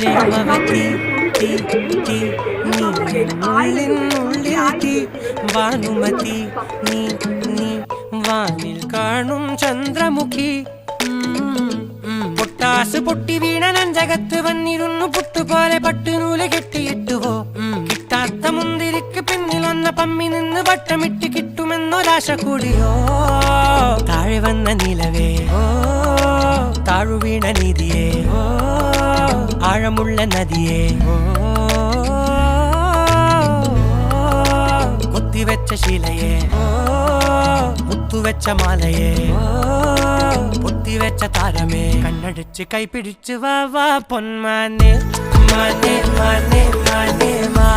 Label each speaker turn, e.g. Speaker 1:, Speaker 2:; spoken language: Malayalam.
Speaker 1: പ്രേമവതി തീ തീ നീ ഉള്ളിനുള്ളിൽ തീ ഭാനുമതി നീ നീ വാനിൽ കാണും ചന്ദ്രമുഖി പൊട്ടാസ് പൊട്ടി വീണ നഞ്ചകത്ത് വന്നിരുന്നു പുട്ടുപോലെ പട്ടുനൂല് കെട്ടിയിട്ടുവോ കിട്ടാത്ത മുന്തിരിക്ക് പിന്നിലൊന്ന പമ്മി നിന്ന് വട്ടമിട്ട് കിട്ടുമെന്നൊരാശ കൂടിയോ താഴെ വന്ന നിലവേ ഓ താഴു വീണ നിധിയേ ഓ ആഴമുള്ള നദിയേ ഓ കൊത്തിവെച്ച ശിലയേ ഓ മുത്തുവെച്ച മാലയേ പൊത്തിവെച്ച താരമേ കണ്ണടിച്ച് കൈപിടിച്ച് വാ വാ പൊന്മാനെ മാനേ മാനേ മാനേ മാ